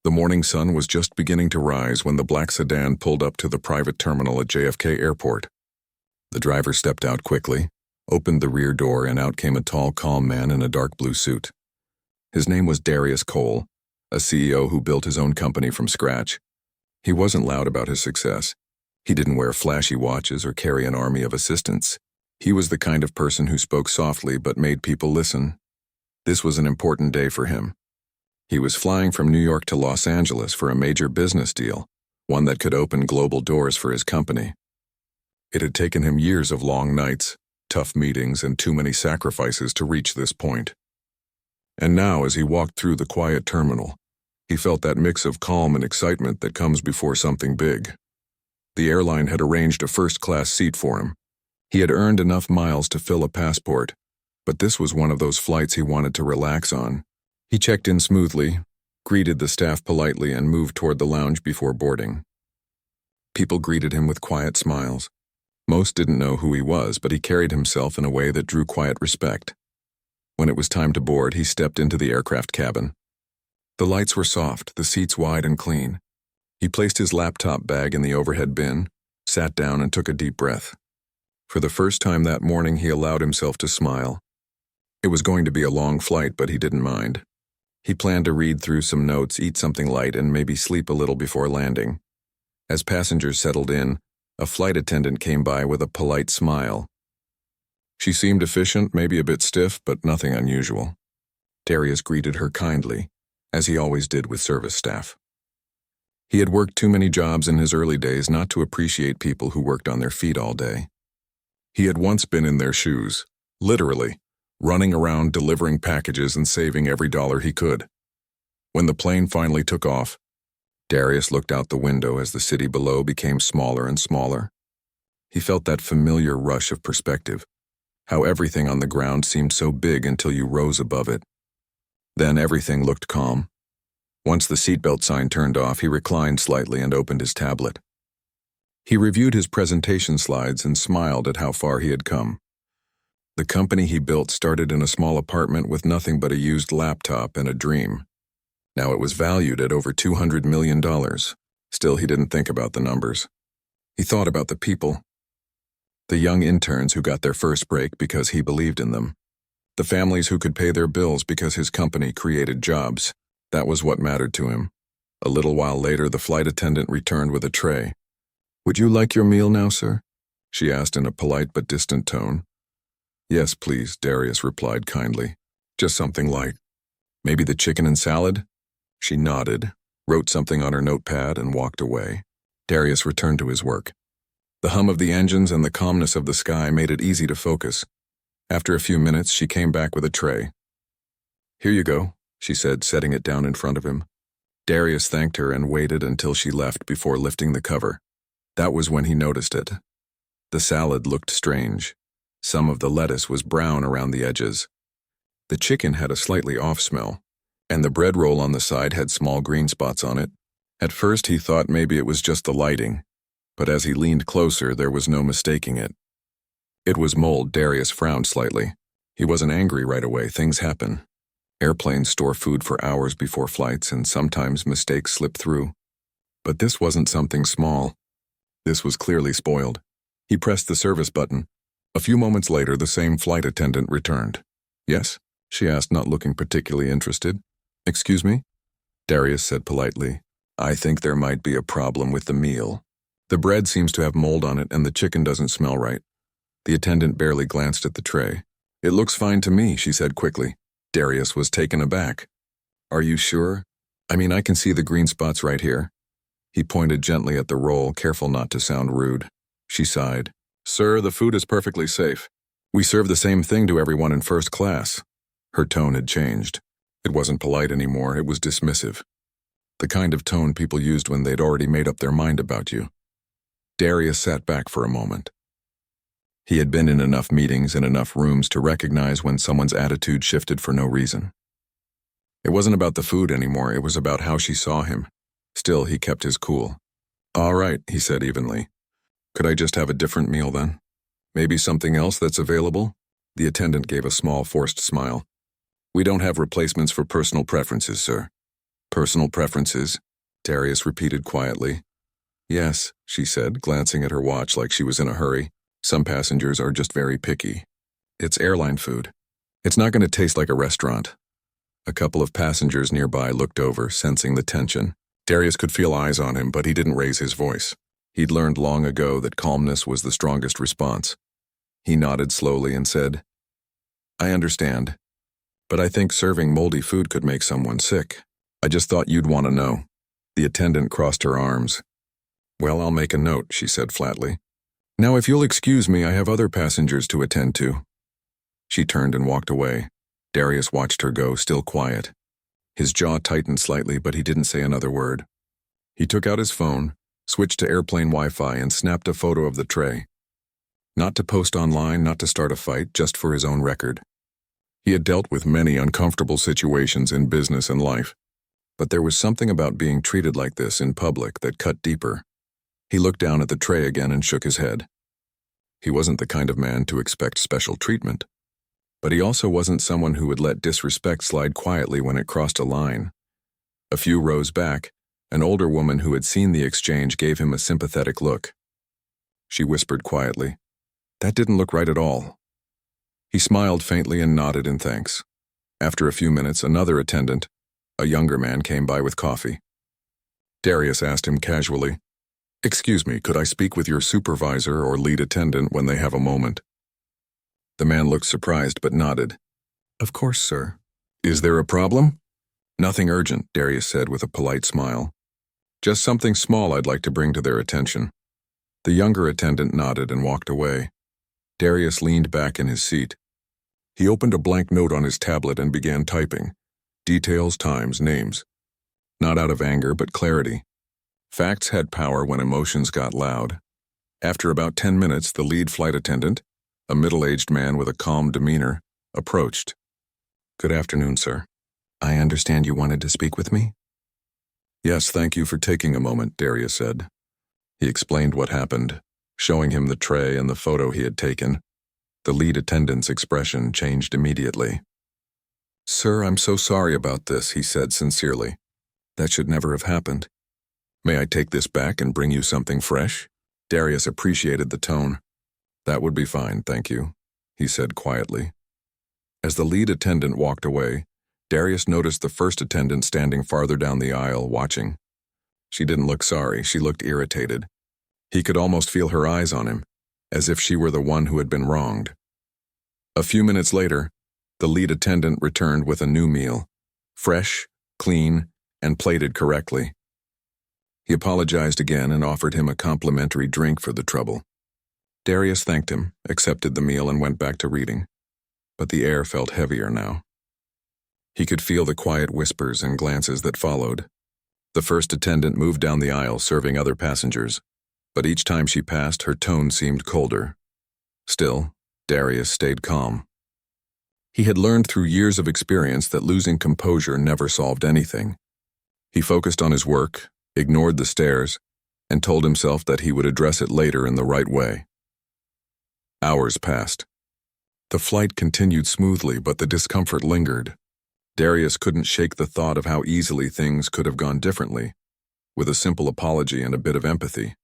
The morning sun was just beginning to rise when the black sedan pulled up to the private terminal at JFK Airport. The driver stepped out quickly, opened the rear door, and out came a tall, calm man in a dark blue suit. His name was Darius Cole, a CEO who built his own company from scratch. He wasn't loud about his success. He didn't wear flashy watches or carry an army of assistants. He was the kind of person who spoke softly but made people listen. This was an important day for him. He was flying from New York to Los Angeles for a major business deal, one that could open global doors for his company. It had taken him years of long nights, tough meetings, and too many sacrifices to reach this point. And now, as he walked through the quiet terminal, he felt that mix of calm and excitement that comes before something big. The airline had arranged a first-class seat for him. He had earned enough miles to fill a passport, but this was one of those flights he wanted to relax on. He checked in smoothly, greeted the staff politely, and moved toward the lounge before boarding. People greeted him with quiet smiles. Most didn't know who he was, but he carried himself in a way that drew quiet respect. When it was time to board, he stepped into the aircraft cabin. The lights were soft, the seats wide and clean. He placed his laptop bag in the overhead bin, sat down, and took a deep breath. For the first time that morning, he allowed himself to smile. It was going to be a long flight, but he didn't mind. He planned to read through some notes, eat something light, and maybe sleep a little before landing. As passengers settled in, a flight attendant came by with a polite smile. She seemed efficient, maybe a bit stiff, but nothing unusual. Darius greeted her kindly, as he always did with service staff. He had worked too many jobs in his early days not to appreciate people who worked on their feet all day. He had once been in their shoes, literally, running around delivering packages and saving every dollar he could. When the plane finally took off, Darius looked out the window as the city below became smaller and smaller. He felt that familiar rush of perspective, how everything on the ground seemed so big until you rose above it. Then everything looked calm. Once the seatbelt sign turned off, he reclined slightly and opened his tablet. He reviewed his presentation slides and smiled at how far he had come. The company he built started in a small apartment with nothing but a used laptop and a dream. Now it was valued at over $200 million. Still, he didn't think about the numbers. He thought about the people. The young interns who got their first break because he believed in them. The families who could pay their bills because his company created jobs. That was what mattered to him. A little while later, the flight attendant returned with a tray. "Would you like your meal now, sir?" she asked in a polite but distant tone. "Yes, please," Darius replied kindly. "Just something light. Maybe the chicken and salad?" She nodded, wrote something on her notepad, and walked away. Darius returned to his work. The hum of the engines and the calmness of the sky made it easy to focus. After a few minutes, she came back with a tray. "Here you go," she said, setting it down in front of him. Darius thanked her and waited until she left before lifting the cover. That was when he noticed it. The salad looked strange. Some of the lettuce was brown around the edges. The chicken had a slightly off smell, and the bread roll on the side had small green spots on it. At first he thought maybe it was just the lighting, but as he leaned closer, there was no mistaking it. It was mold. Darius frowned slightly. He wasn't angry right away. Things happen. Airplanes store food for hours before flights, and sometimes mistakes slip through. But this wasn't something small. This was clearly spoiled. He pressed the service button. A few moments later, the same flight attendant returned. "Yes?" she asked, not looking particularly interested. "Excuse me?" Darius said politely. "I think there might be a problem with the meal. The bread seems to have mold on it, and the chicken doesn't smell right." The attendant barely glanced at the tray. "It looks fine to me," she said quickly. Darius was taken aback. "Are you sure? I mean, I can see the green spots right here." He pointed gently at the roll, careful not to sound rude. She sighed. "Sir, the food is perfectly safe. We serve the same thing to everyone in first class." Her tone had changed. It wasn't polite anymore, it was dismissive. The kind of tone people used when they'd already made up their mind about you. Darius sat back for a moment. He had been in enough meetings and enough rooms to recognize when someone's attitude shifted for no reason. It wasn't about the food anymore, it was about how she saw him. Still, he kept his cool. "All right," he said evenly. "Could I just have a different meal then? Maybe something else that's available?" The attendant gave a small, forced smile. "We don't have replacements for personal preferences, sir." Personal preferences, Darius repeated quietly. Yes, she said, glancing at her watch like she was in a hurry. Some passengers are just very picky. It's airline food. It's not going to taste like a restaurant. A couple of passengers nearby looked over, sensing the tension. Darius could feel eyes on him, but he didn't raise his voice. He'd learned long ago that calmness was the strongest response. He nodded slowly and said, I understand, but I think serving moldy food could make someone sick. I just thought you'd want to know. The attendant crossed her arms. Well, I'll make a note, she said flatly. Now, if you'll excuse me, I have other passengers to attend to. She turned and walked away. Darius watched her go, still quiet. His jaw tightened slightly, but he didn't say another word. He took out his phone, switched to airplane Wi-Fi, and snapped a photo of the tray. Not to post online, not to start a fight, just for his own record. He had dealt with many uncomfortable situations in business and life, but there was something about being treated like this in public that cut deeper. He looked down at the tray again and shook his head. He wasn't the kind of man to expect special treatment, but he also wasn't someone who would let disrespect slide quietly when it crossed a line. A few rows back, an older woman who had seen the exchange gave him a sympathetic look. She whispered quietly, That didn't look right at all. He smiled faintly and nodded in thanks. After a few minutes, another attendant, a younger man, came by with coffee. Darius asked him casually, Excuse me, could I speak with your supervisor or lead attendant when they have a moment? The man looked surprised but nodded. Of course, sir. Is there a problem? Nothing urgent, Darius said with a polite smile. Just something small I'd like to bring to their attention. The younger attendant nodded and walked away. Darius leaned back in his seat. He opened a blank note on his tablet and began typing. Details, times, names. Not out of anger, but clarity. Facts had power when emotions got loud. After about 10 minutes, the lead flight attendant, a middle-aged man with a calm demeanor, approached. Good afternoon, sir. I understand you wanted to speak with me? Yes, thank you for taking a moment, Darius said. He explained what happened, showing him the tray and the photo he had taken. The lead attendant's expression changed immediately. Sir, I'm so sorry about this, he said sincerely. That should never have happened. May I take this back and bring you something fresh? Darius appreciated the tone. That would be fine, thank you, he said quietly. As the lead attendant walked away, Darius noticed the first attendant standing farther down the aisle, watching. She didn't look sorry, she looked irritated. He could almost feel her eyes on him, as if she were the one who had been wronged. A few minutes later, the lead attendant returned with a new meal, fresh, clean, and plated correctly. He apologized again and offered him a complimentary drink for the trouble. Darius thanked him, accepted the meal, and went back to reading. But the air felt heavier now. He could feel the quiet whispers and glances that followed. The first attendant moved down the aisle serving other passengers, but each time she passed, her tone seemed colder. Still, Darius stayed calm. He had learned through years of experience that losing composure never solved anything. He focused on his work, ignored the stares, and told himself that he would address it later in the right way. Hours passed. The flight continued smoothly, but the discomfort lingered. Darius couldn't shake the thought of how easily things could have gone differently, with a simple apology and a bit of empathy.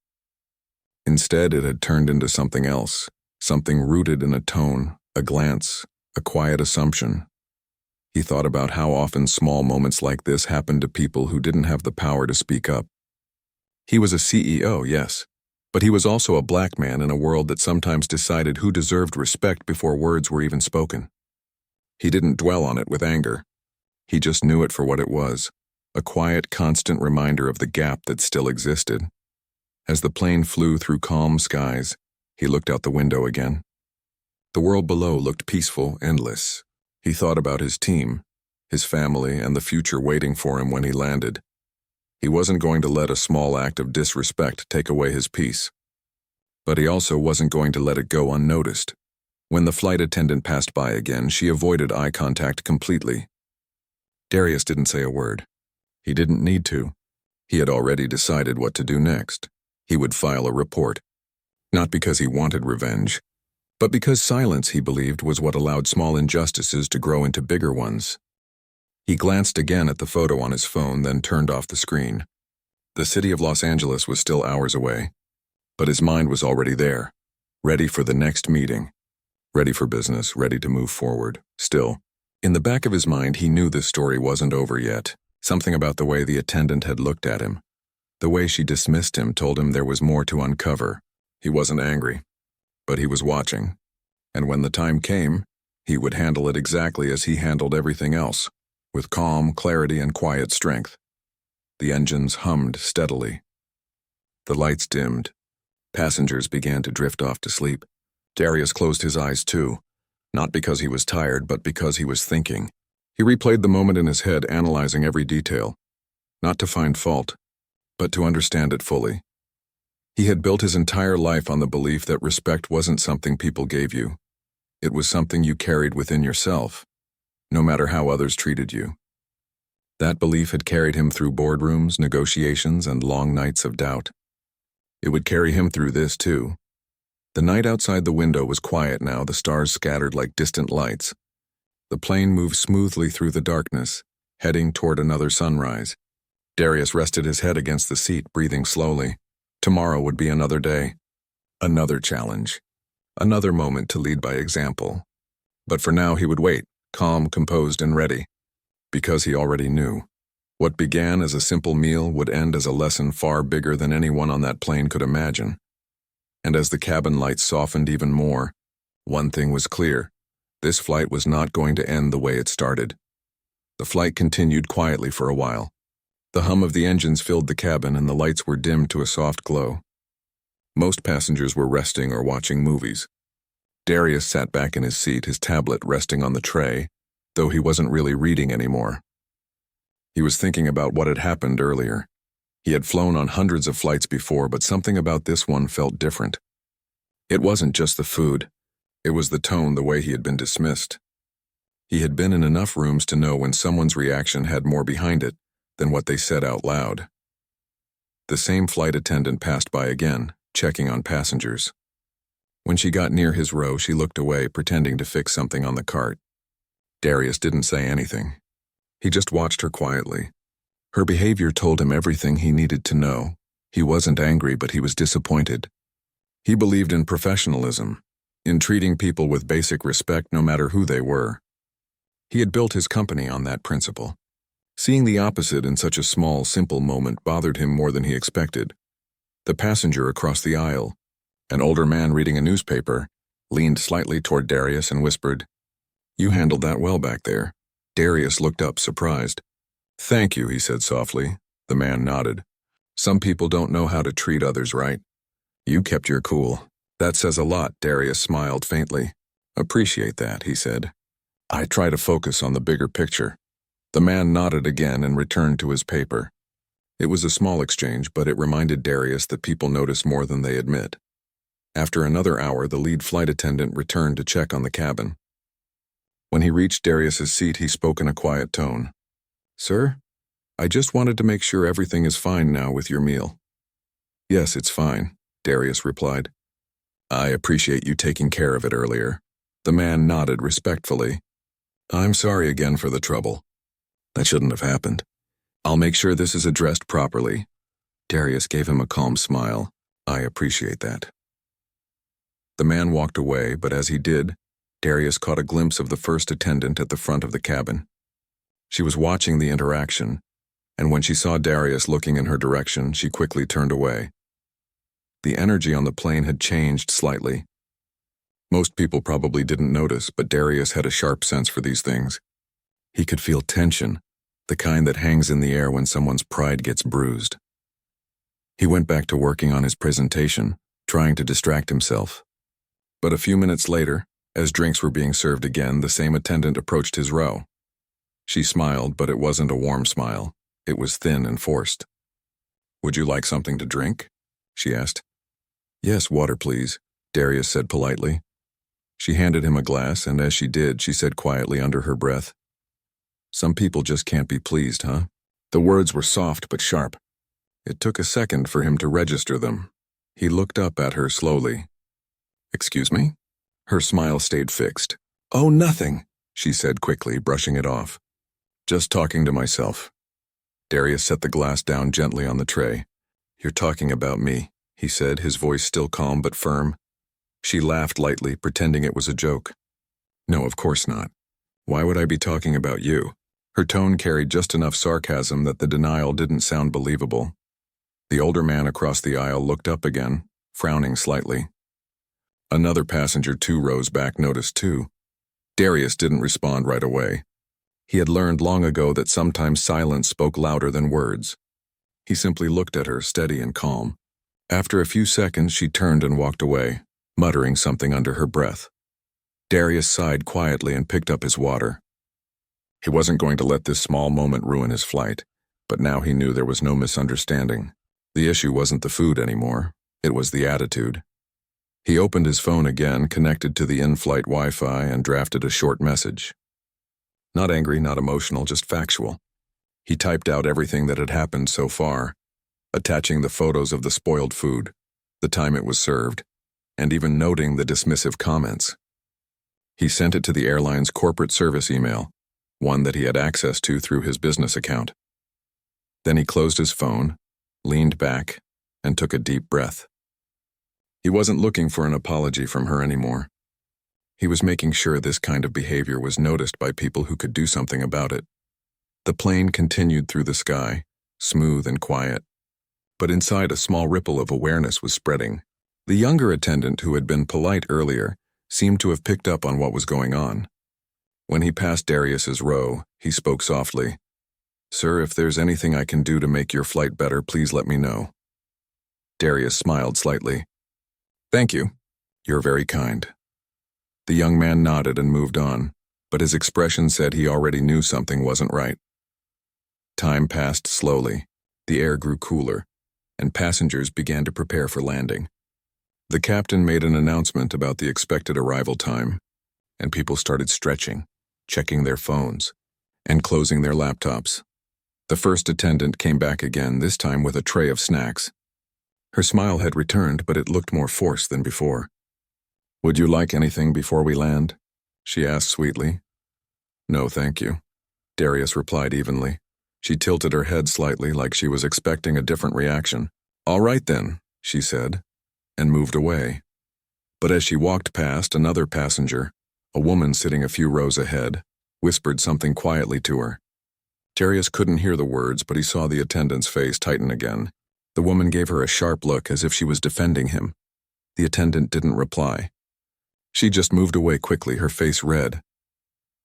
Instead, it had turned into something else, something rooted in a tone, a glance, a quiet assumption. He thought about how often small moments like this happened to people who didn't have the power to speak up. He was a CEO, yes, but he was also a black man in a world that sometimes decided who deserved respect before words were even spoken. He didn't dwell on it with anger. He just knew it for what it was, a quiet, constant reminder of the gap that still existed. As the plane flew through calm skies, he looked out the window again. The world below looked peaceful, endless. He thought about his team, his family, and the future waiting for him when he landed. He wasn't going to let a small act of disrespect take away his peace. But he also wasn't going to let it go unnoticed. When the flight attendant passed by again, she avoided eye contact completely. Darius didn't say a word. He didn't need to. He had already decided what to do next. He would file a report. Not because he wanted revenge, but because silence, he believed, was what allowed small injustices to grow into bigger ones. He glanced again at the photo on his phone, then turned off the screen. The city of Los Angeles was still hours away, but his mind was already there, ready for the next meeting, ready for business, ready to move forward. Still, in the back of his mind, he knew this story wasn't over yet. Something about the way the attendant had looked at him, the way she dismissed him, told him there was more to uncover. He wasn't angry, but he was watching. And when the time came, he would handle it exactly as he handled everything else, with calm, clarity, and quiet strength. The engines hummed steadily. The lights dimmed. Passengers began to drift off to sleep. Darius closed his eyes too, not because he was tired, but because he was thinking. He replayed the moment in his head, analyzing every detail, not to find fault, but to understand it fully. He had built his entire life on the belief that respect wasn't something people gave you. It was something you carried within yourself, no matter how others treated you. That belief had carried him through boardrooms, negotiations, and long nights of doubt. It would carry him through this too. The night outside the window was quiet now, the stars scattered like distant lights. The plane moved smoothly through the darkness, heading toward another sunrise. Darius rested his head against the seat, breathing slowly. Tomorrow would be another day, another challenge, another moment to lead by example. But for now he would wait, calm, composed, and ready, because he already knew. What began as a simple meal would end as a lesson far bigger than anyone on that plane could imagine. And as the cabin lights softened even more, one thing was clear. This flight was not going to end the way it started. The flight continued quietly for a while. The hum of the engines filled the cabin, and the lights were dimmed to a soft glow. Most passengers were resting or watching movies. Darius sat back in his seat, his tablet resting on the tray, though he wasn't really reading anymore. He was thinking about what had happened earlier. He had flown on hundreds of flights before, but something about this one felt different. It wasn't just the food. It was the tone, the way he had been dismissed. He had been in enough rooms to know when someone's reaction had more behind it than what they said out loud. The same flight attendant passed by again, checking on passengers. When she got near his row, she looked away, pretending to fix something on the cart. Darius didn't say anything. He just watched her quietly. Her behavior told him everything he needed to know. He wasn't angry, but he was disappointed. He believed in professionalism, in treating people with basic respect no matter who they were. He had built his company on that principle. Seeing the opposite in such a small, simple moment bothered him more than he expected. The passenger across the aisle, an older man reading a newspaper, leaned slightly toward Darius and whispered, "You handled that well back there." Darius looked up, surprised. "Thank you," he said softly. The man nodded. "Some people don't know how to treat others right. You kept your cool." "That says a lot," Darius smiled faintly. "Appreciate that," he said. "I try to focus on the bigger picture." The man nodded again and returned to his paper. It was a small exchange, but it reminded Darius that people notice more than they admit. After another hour, the lead flight attendant returned to check on the cabin. When he reached Darius's seat, he spoke in a quiet tone. "Sir, I just wanted to make sure everything is fine now with your meal." "Yes, it's fine," Darius replied. "I appreciate you taking care of it earlier." The man nodded respectfully. "I'm sorry again for the trouble. That shouldn't have happened. I'll make sure this is addressed properly." Darius gave him a calm smile. "I appreciate that." The man walked away, but as he did, Darius caught a glimpse of the first attendant at the front of the cabin. She was watching the interaction, and when she saw Darius looking in her direction, she quickly turned away. The energy on the plane had changed slightly. Most people probably didn't notice, but Darius had a sharp sense for these things. He could feel tension, the kind that hangs in the air when someone's pride gets bruised. He went back to working on his presentation, trying to distract himself. But a few minutes later, as drinks were being served again, the same attendant approached his row. She smiled, but it wasn't a warm smile. It was thin and forced. "Would you like something to drink?" she asked. "Yes, water, please," Darius said politely. She handed him a glass, and as she did, she said quietly under her breath, "Some people just can't be pleased, huh?" The words were soft but sharp. It took a second for him to register them. He looked up at her slowly. "Excuse me?" Her smile stayed fixed. "Oh, nothing," she said quickly, brushing it off. Just talking to myself. Darius set the glass down gently on the tray. You're talking about me, he said, his voice still calm but firm. She laughed lightly, pretending it was a joke. No, of course not. Why would I be talking about you? Her tone carried just enough sarcasm that the denial didn't sound believable. The older man across the aisle looked up again, frowning slightly. Another passenger 2 rows back noticed too. Darius didn't respond right away. He had learned long ago that sometimes silence spoke louder than words. He simply looked at her, steady and calm. After a few seconds, she turned and walked away, muttering something under her breath. Darius sighed quietly and picked up his water. He wasn't going to let this small moment ruin his flight, but now he knew there was no misunderstanding. The issue wasn't the food anymore, it was the attitude. He opened his phone again, connected to the in-flight Wi-Fi, and drafted a short message. Not angry, not emotional, just factual. He typed out everything that had happened so far, attaching the photos of the spoiled food, the time it was served, and even noting the dismissive comments. He sent it to the airline's corporate service email, one that he had access to through his business account. Then he closed his phone, leaned back, and took a deep breath. He wasn't looking for an apology from her anymore. He was making sure this kind of behavior was noticed by people who could do something about it. The plane continued through the sky, smooth and quiet. But inside, a small ripple of awareness was spreading. The younger attendant, who had been polite earlier, seemed to have picked up on what was going on. When he passed Darius's row, he spoke softly. "Sir, if there's anything I can do to make your flight better, please let me know." Darius smiled slightly. "Thank you. You're very kind." The young man nodded and moved on, but his expression said he already knew something wasn't right. Time passed slowly, the air grew cooler, and passengers began to prepare for landing. The captain made an announcement about the expected arrival time, and people started stretching, checking their phones, and closing their laptops. The first attendant came back again, this time with a tray of snacks. Her smile had returned, but it looked more forced than before. "Would you like anything before we land?" she asked sweetly. "No, thank you," Darius replied evenly. She tilted her head slightly, like she was expecting a different reaction. "All right then," she said, and moved away. But as she walked past, another passenger, a woman sitting a few rows ahead, whispered something quietly to her. Darius couldn't hear the words, but he saw the attendant's face tighten again. The woman gave her a sharp look as if she was defending him. The attendant didn't reply. She just moved away quickly, her face red.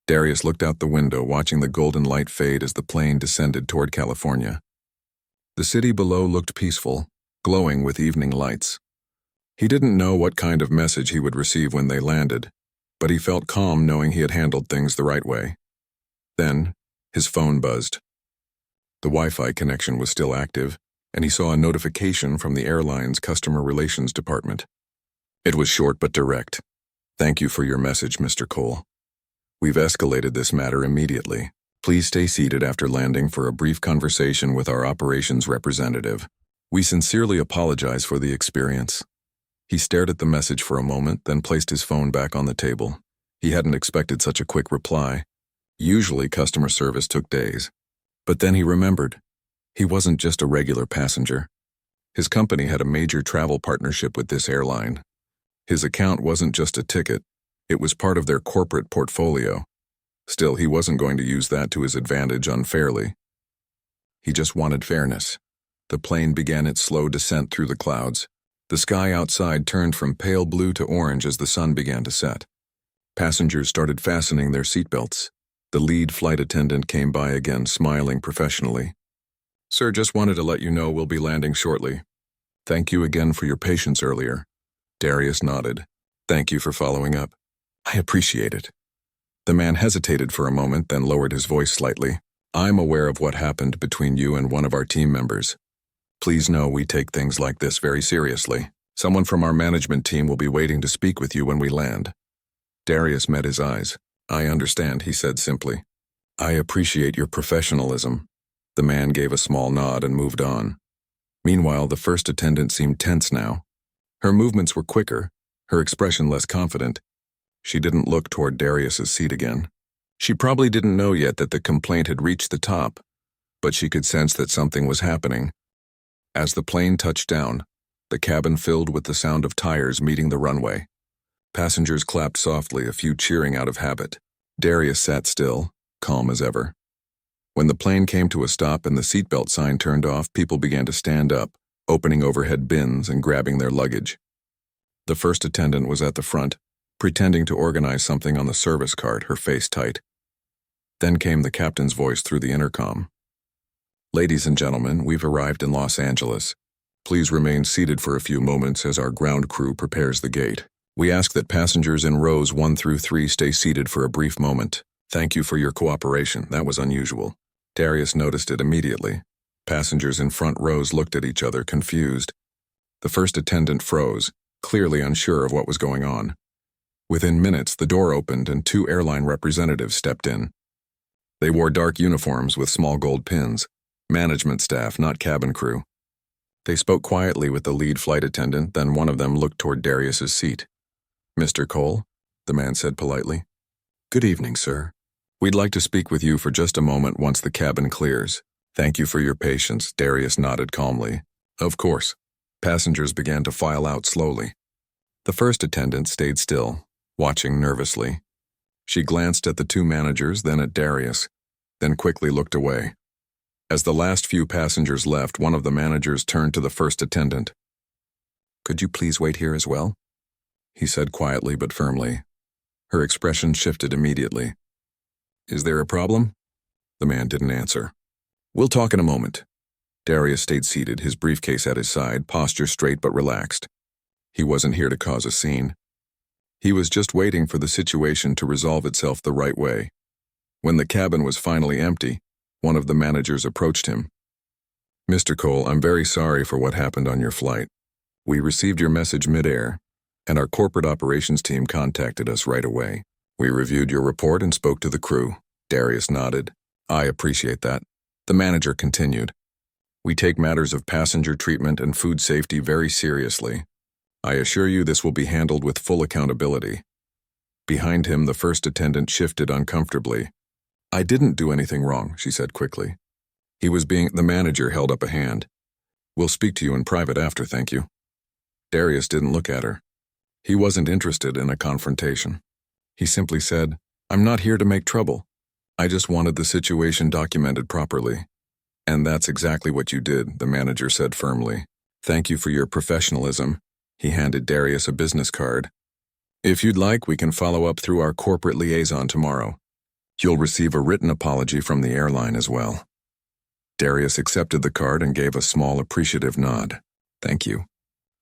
Darius looked out the window, watching the golden light fade as the plane descended toward California. The city below looked peaceful, glowing with evening lights. He didn't know what kind of message he would receive when they landed, but he felt calm knowing he had handled things the right way. Then, his phone buzzed. The Wi-Fi connection was still active, and he saw a notification from the airline's customer relations department. It was short but direct. "Thank you for your message, Mr. Cole. We've escalated this matter immediately. Please stay seated after landing for a brief conversation with our operations representative. We sincerely apologize for the experience." He stared at the message for a moment, then placed his phone back on the table. He hadn't expected such a quick reply. Usually, customer service took days. But then he remembered. He wasn't just a regular passenger. His company had a major travel partnership with this airline. His account wasn't just a ticket. It was part of their corporate portfolio. Still, he wasn't going to use that to his advantage unfairly. He just wanted fairness. The plane began its slow descent through the clouds. The sky outside turned from pale blue to orange as the sun began to set. Passengers started fastening their seatbelts. The lead flight attendant came by again, smiling professionally. "Sir, just wanted to let you know we'll be landing shortly. Thank you again for your patience earlier." Darius nodded. "Thank you for following up. I appreciate it." The man hesitated for a moment, then lowered his voice slightly. "I'm aware of what happened between you and one of our team members. Please know we take things like this very seriously. Someone from our management team will be waiting to speak with you when we land." Darius met his eyes. "I understand," he said simply. "I appreciate your professionalism." The man gave a small nod and moved on. Meanwhile, the first attendant seemed tense now. Her movements were quicker, her expression less confident. She didn't look toward Darius's seat again. She probably didn't know yet that the complaint had reached the top, but she could sense that something was happening. As the plane touched down, the cabin filled with the sound of tires meeting the runway. Passengers clapped softly, a few cheering out of habit. Darius sat still, calm as ever. When the plane came to a stop and the seatbelt sign turned off, people began to stand up, opening overhead bins and grabbing their luggage. The first attendant was at the front, pretending to organize something on the service cart, her face tight. Then came the captain's voice through the intercom. "Ladies and gentlemen, we've arrived in Los Angeles. Please remain seated for a few moments as our ground crew prepares the gate. We ask that passengers in rows 1 through 3 stay seated for a brief moment. Thank you for your cooperation. That was unusual." Darius noticed it immediately. Passengers in front rows looked at each other, confused. The first attendant froze, clearly unsure of what was going on. Within minutes, the door opened and 2 airline representatives stepped in. They wore dark uniforms with small gold pins. Management staff, not cabin crew. They spoke quietly with the lead flight attendant, then one of them looked toward Darius's seat. "Mr. Cole," the man said politely. "Good evening, sir. We'd like to speak with you for just a moment once the cabin clears. Thank you for your patience," Darius nodded calmly. "Of course." Passengers began to file out slowly. The first attendant stayed still, watching nervously. She glanced at the 2 managers, then at Darius, then quickly looked away. As the last few passengers left, one of the managers turned to the first attendant. "Could you please wait here as well?" he said quietly but firmly. Her expression shifted immediately. "Is there a problem?" The man didn't answer. "We'll talk in a moment." Darius stayed seated, his briefcase at his side, posture straight but relaxed. He wasn't here to cause a scene. He was just waiting for the situation to resolve itself the right way. When the cabin was finally empty, one of the managers approached him. "Mr. Cole, I'm very sorry for what happened on your flight. We received your message midair, and our corporate operations team contacted us right away. We reviewed your report and spoke to the crew." Darius nodded. "I appreciate that." The manager continued. "We take matters of passenger treatment and food safety very seriously. I assure you this will be handled with full accountability." Behind him, the first attendant shifted uncomfortably. "I didn't do anything wrong," she said quickly. The manager held up a hand. "We'll speak to you in private after, thank you." Darius didn't look at her. He wasn't interested in a confrontation. He simply said, "I'm not here to make trouble. I just wanted the situation documented properly." "And that's exactly what you did," the manager said firmly. "Thank you for your professionalism." He handed Darius a business card. "If you'd like, we can follow up through our corporate liaison tomorrow. You'll receive a written apology from the airline as well." Darius accepted the card and gave a small appreciative nod. "Thank you.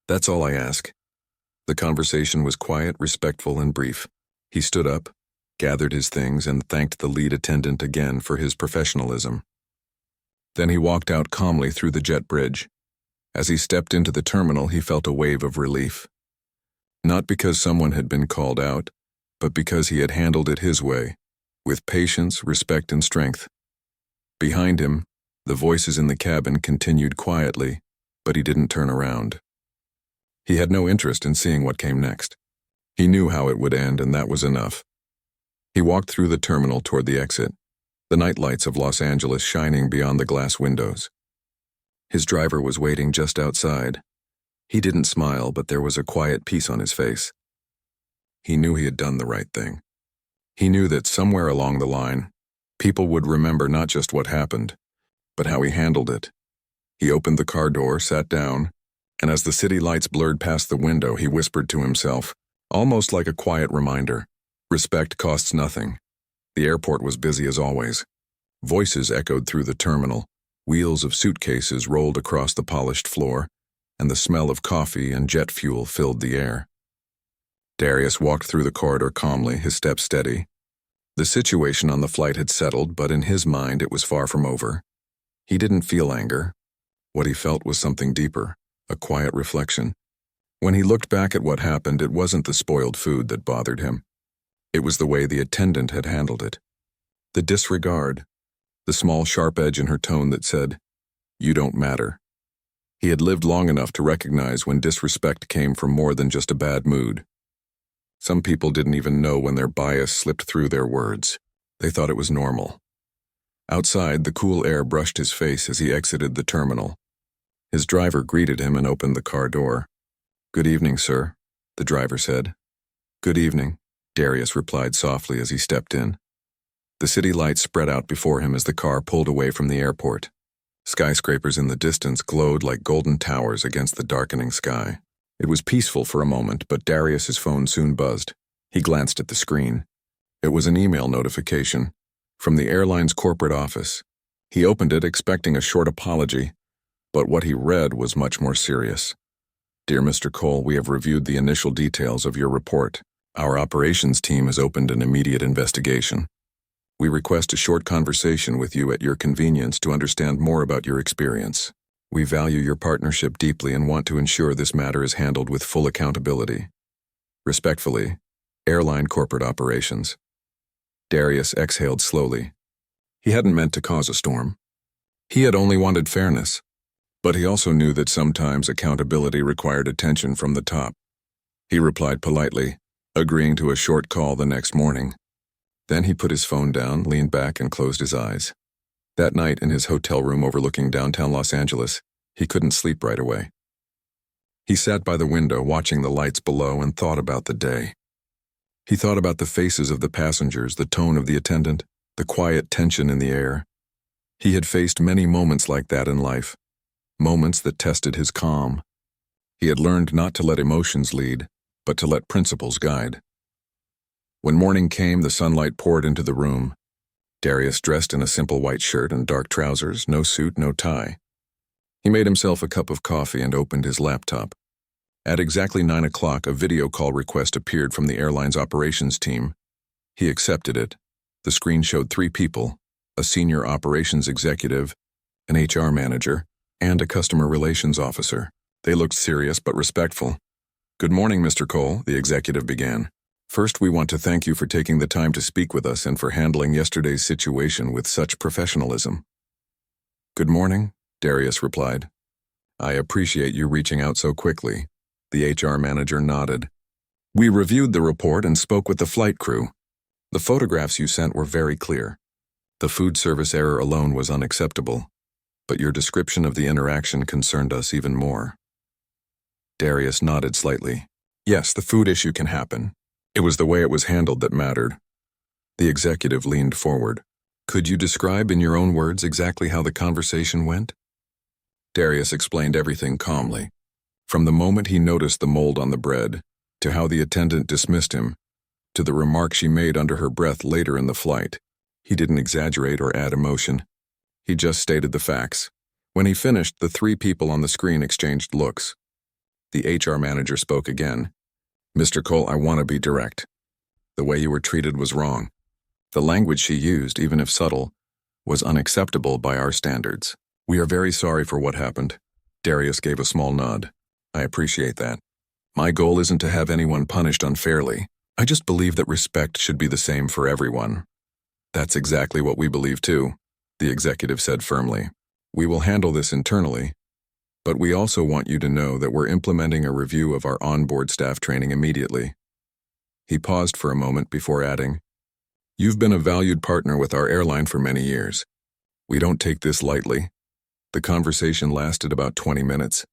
That's all I ask." The conversation was quiet, respectful, and brief. He stood up, gathered his things, and thanked the lead attendant again for his professionalism. Then he walked out calmly through the jet bridge. As he stepped into the terminal, he felt a wave of relief. Not because someone had been called out, but because he had handled it his way, with patience, respect, and strength. Behind him, the voices in the cabin continued quietly, but he didn't turn around. He had no interest in seeing what came next. He knew how it would end, and that was enough. He walked through the terminal toward the exit, the night lights of Los Angeles shining beyond the glass windows. His driver was waiting just outside. He didn't smile, but there was a quiet peace on his face. He knew he had done the right thing. He knew that somewhere along the line, people would remember not just what happened, but how he handled it. He opened the car door, sat down, and as the city lights blurred past the window, he whispered to himself, almost like a quiet reminder, respect costs nothing. The airport was busy as always. Voices echoed through the terminal, wheels of suitcases rolled across the polished floor, and the smell of coffee and jet fuel filled the air. Darius walked through the corridor calmly, his steps steady. The situation on the flight had settled, but in his mind it was far from over. He didn't feel anger. What he felt was something deeper, a quiet reflection. When he looked back at what happened, it wasn't the spoiled food that bothered him. It was the way the attendant had handled it. The disregard, the small sharp edge in her tone that said, "You don't matter." He had lived long enough to recognize when disrespect came from more than just a bad mood. Some people didn't even know when their bias slipped through their words. They thought it was normal. Outside, the cool air brushed his face as he exited the terminal. His driver greeted him and opened the car door. "Good evening, sir," the driver said. "Good evening," Darius replied softly as he stepped in. The city lights spread out before him as the car pulled away from the airport. Skyscrapers in the distance glowed like golden towers against the darkening sky. It was peaceful for a moment, but Darius's phone soon buzzed. He glanced at the screen. It was an email notification from the airline's corporate office. He opened it expecting a short apology, but what he read was much more serious. "Dear Mr. Cole, we have reviewed the initial details of your report. Our operations team has opened an immediate investigation. We request a short conversation with you at your convenience to understand more about your experience. We value your partnership deeply and want to ensure this matter is handled with full accountability. Respectfully, Airline Corporate Operations." Darius exhaled slowly. He hadn't meant to cause a storm. He had only wanted fairness. But he also knew that sometimes accountability required attention from the top. He replied politely, agreeing to a short call the next morning. Then he put his phone down, leaned back, and closed his eyes. That night, in his hotel room overlooking downtown Los Angeles, he couldn't sleep right away. He sat by the window, watching the lights below, and thought about the day. He thought about the faces of the passengers, the tone of the attendant, the quiet tension in the air. He had faced many moments like that in life, moments that tested his calm. He had learned not to let emotions lead, but to let principles guide. When morning came, the sunlight poured into the room. Darius dressed in a simple white shirt and dark trousers, no suit, no tie. He made himself a cup of coffee and opened his laptop. At exactly 9 o'clock, a video call request appeared from the airline's operations team. He accepted it. The screen showed 3 people, a senior operations executive, an HR manager, and a customer relations officer. They looked serious but respectful. "Good morning, Mr. Cole," the executive began. "First, we want to thank you for taking the time to speak with us and for handling yesterday's situation with such professionalism." "Good morning," Darius replied. "I appreciate you reaching out so quickly." The HR manager nodded. "We reviewed the report and spoke with the flight crew. The photographs you sent were very clear. The food service error alone was unacceptable, but your description of the interaction concerned us even more." Darius nodded slightly. "Yes, the food issue can happen. It was the way it was handled that mattered." The executive leaned forward. "Could you describe in your own words exactly how the conversation went?" Darius explained everything calmly. From the moment he noticed the mold on the bread, to how the attendant dismissed him, to the remark she made under her breath later in the flight. He didn't exaggerate or add emotion. He just stated the facts. When he finished, the 3 people on the screen exchanged looks. The HR manager spoke again. "Mr. Cole, I want to be direct. The way you were treated was wrong. The language she used, even if subtle, was unacceptable by our standards. We are very sorry for what happened." Darius gave a small nod. "I appreciate that. My goal isn't to have anyone punished unfairly. I just believe that respect should be the same for everyone." "That's exactly what we believe too," the executive said firmly. "We will handle this internally, but we also want you to know that we're implementing a review of our onboard staff training immediately." He paused for a moment before adding, "You've been a valued partner with our airline for many years. We don't take this lightly." The conversation lasted about 20 minutes.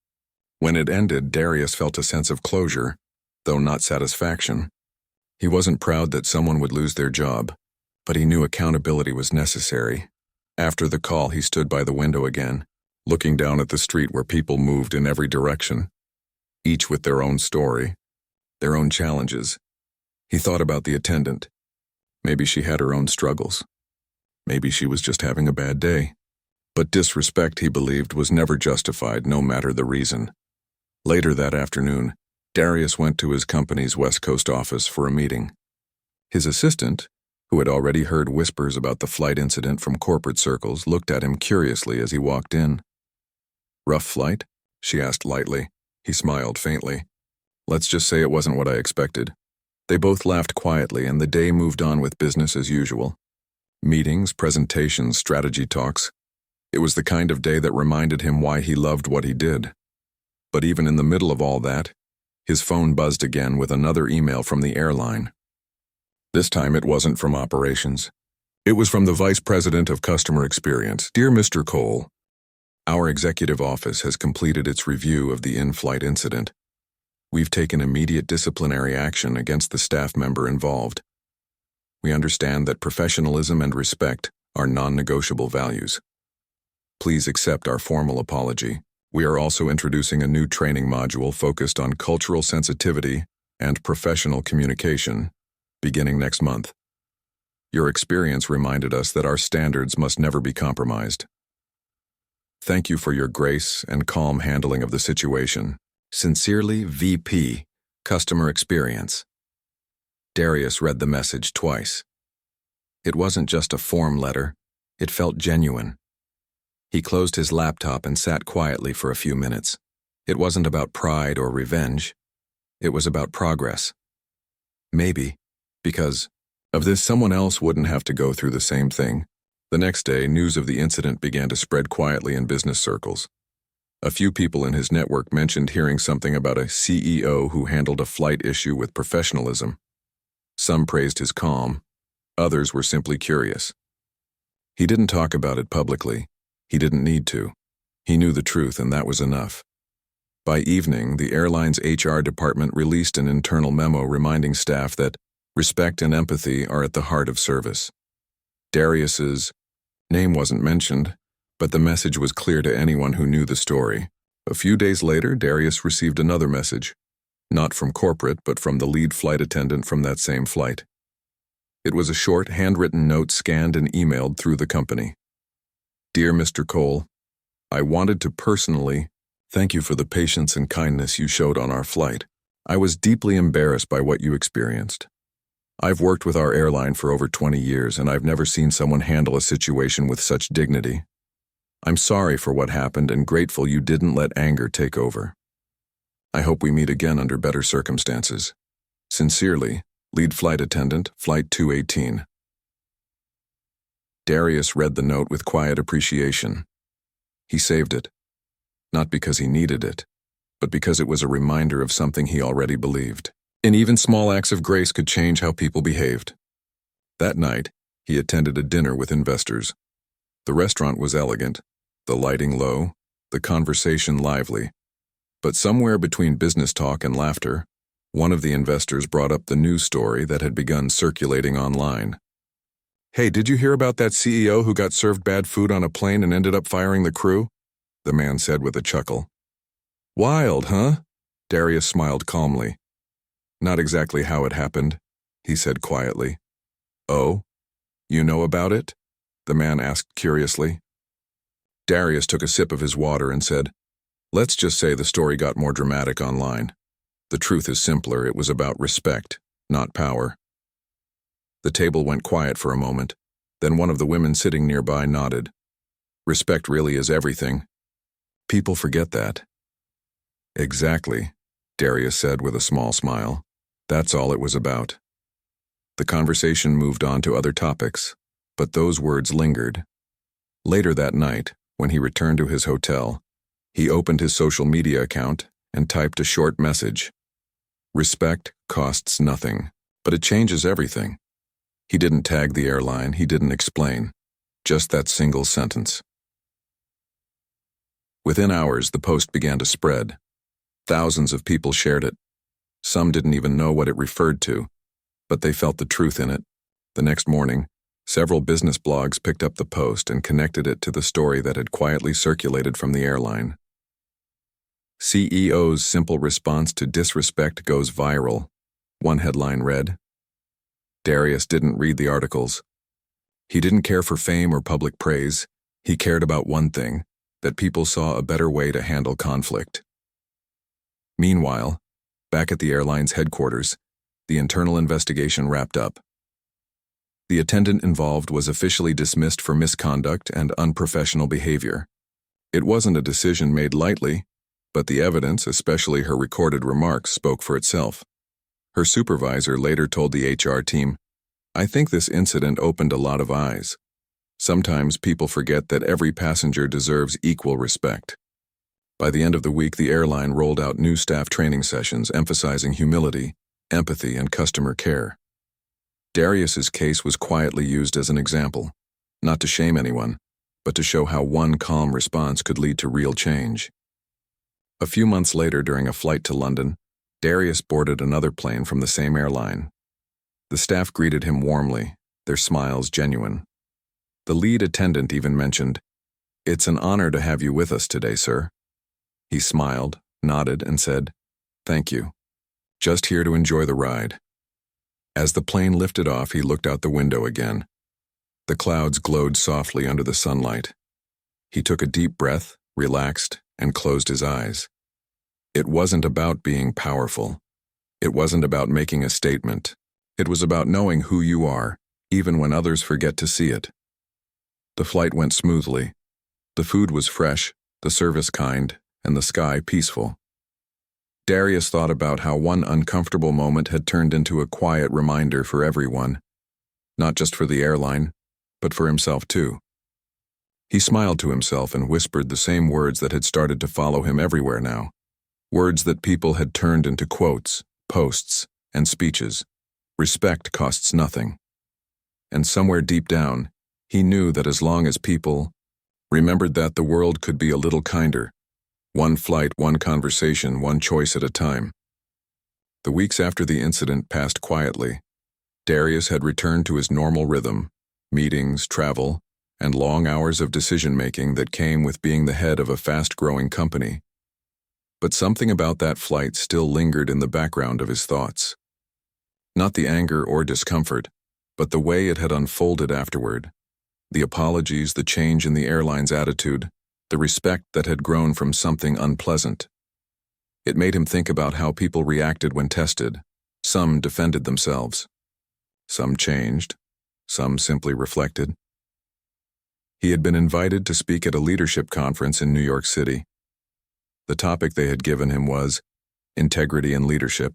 When it ended, Darius felt a sense of closure, though not satisfaction. He wasn't proud that someone would lose their job, but he knew accountability was necessary. After the call, he stood by the window again, looking down at the street where people moved in every direction, each with their own story, their own challenges. He thought about the attendant. Maybe she had her own struggles. Maybe she was just having a bad day. But disrespect, he believed, was never justified, no matter the reason. Later that afternoon, Darius went to his company's West Coast office for a meeting. His assistant, who had already heard whispers about the flight incident from corporate circles, looked at him curiously as he walked in. "Rough flight?" she asked lightly. He smiled faintly. "Let's just say it wasn't what I expected." They both laughed quietly, and the day moved on with business as usual. Meetings, presentations, strategy talks. It was the kind of day that reminded him why he loved what he did. But even in the middle of all that, his phone buzzed again with another email from the airline. This time it wasn't from operations. It was from the Vice President of Customer Experience. Dear Mr. Cole, our executive office has completed its review of the in-flight incident. We've taken immediate disciplinary action against the staff member involved. We understand that professionalism and respect are non-negotiable values. Please accept our formal apology. We are also introducing a new training module focused on cultural sensitivity and professional communication, beginning next month. Your experience reminded us that our standards must never be compromised. Thank you for your grace and calm handling of the situation. Sincerely, VP, Customer Experience. Darius read the message twice. It wasn't just a form letter, it felt genuine. He closed his laptop and sat quietly for a few minutes. It wasn't about pride or revenge. It was about progress. Maybe, because of this, someone else wouldn't have to go through the same thing. The next day, news of the incident began to spread quietly in business circles. A few people in his network mentioned hearing something about a CEO who handled a flight issue with professionalism. Some praised his calm, others were simply curious. He didn't talk about it publicly. He didn't need to. He knew the truth, and that was enough. By evening, the airline's HR department released an internal memo reminding staff that respect and empathy are at the heart of service. Darius's name wasn't mentioned, but the message was clear to anyone who knew the story. A few days later, Darius received another message, not from corporate, but from the lead flight attendant from that same flight. It was a short, handwritten note scanned and emailed through the company. Dear Mr. Cole, I wanted to personally thank you for the patience and kindness you showed on our flight. I was deeply embarrassed by what you experienced. I've worked with our airline for over 20 years, and I've never seen someone handle a situation with such dignity. I'm sorry for what happened and grateful you didn't let anger take over. I hope we meet again under better circumstances. Sincerely, Lead Flight Attendant, Flight 218. Darius read the note with quiet appreciation. He saved it, not because he needed it, but because it was a reminder of something he already believed. And even small acts of grace could change how people behaved. That night, he attended a dinner with investors. The restaurant was elegant, the lighting low, the conversation lively. But somewhere between business talk and laughter, one of the investors brought up the news story that had begun circulating online. Hey, did you hear about that CEO who got served bad food on a plane and ended up firing the crew? The man said with a chuckle. Wild, huh? Darius smiled calmly. Not exactly how it happened, he said quietly. Oh, you know about it? The man asked curiously. Darius took a sip of his water and said, Let's just say the story got more dramatic online. The truth is simpler. It was about respect, not power. The table went quiet for a moment. Then one of the women sitting nearby nodded. Respect really is everything. People forget that. Exactly, Darius said with a small smile. That's all it was about. The conversation moved on to other topics, but those words lingered. Later that night, when he returned to his hotel, he opened his social media account and typed a short message. Respect costs nothing, but it changes everything. He didn't tag the airline, he didn't explain. Just that single sentence. Within hours, the post began to spread. Thousands of people shared it. Some didn't even know what it referred to, but they felt the truth in it. The next morning, several business blogs picked up the post and connected it to the story that had quietly circulated from the airline. CEO's simple response to disrespect goes viral, one headline read. Darius didn't read the articles. He didn't care for fame or public praise. He cared about one thing, that people saw a better way to handle conflict. Meanwhile, back at the airline's headquarters, the internal investigation wrapped up. The attendant involved was officially dismissed for misconduct and unprofessional behavior. It wasn't a decision made lightly, but the evidence, especially her recorded remarks, spoke for itself. Her supervisor later told the HR team, I think this incident opened a lot of eyes. Sometimes people forget that every passenger deserves equal respect. By the end of the week, the airline rolled out new staff training sessions emphasizing humility, empathy, and customer care. Darius's case was quietly used as an example, not to shame anyone, but to show how one calm response could lead to real change. A few months later, during a flight to London, Darius boarded another plane from the same airline. The staff greeted him warmly, their smiles genuine. The lead attendant even mentioned, "It's an honor to have you with us today, sir." He smiled, nodded, and said, "Thank you. Just here to enjoy the ride." As the plane lifted off, he looked out the window again. The clouds glowed softly under the sunlight. He took a deep breath, relaxed, and closed his eyes. It wasn't about being powerful. It wasn't about making a statement. It was about knowing who you are, even when others forget to see it. The flight went smoothly. The food was fresh, the service kind, and the sky peaceful. Darius thought about how one uncomfortable moment had turned into a quiet reminder for everyone, not just for the airline, but for himself too. He smiled to himself and whispered the same words that had started to follow him everywhere now. Words that people had turned into quotes, posts, and speeches. Respect costs nothing. And somewhere deep down, he knew that as long as people remembered that, the world could be a little kinder. One flight, one conversation, one choice at a time. The weeks after the incident passed quietly. Darius had returned to his normal rhythm, meetings, travel, and long hours of decision-making that came with being the head of a fast-growing company. But something about that flight still lingered in the background of his thoughts. Not the anger or discomfort, but the way it had unfolded afterward. The apologies, the change in the airline's attitude, the respect that had grown from something unpleasant. It made him think about how people reacted when tested. Some defended themselves. Some changed. Some simply reflected. He had been invited to speak at a leadership conference in New York City. The topic they had given him was integrity and leadership.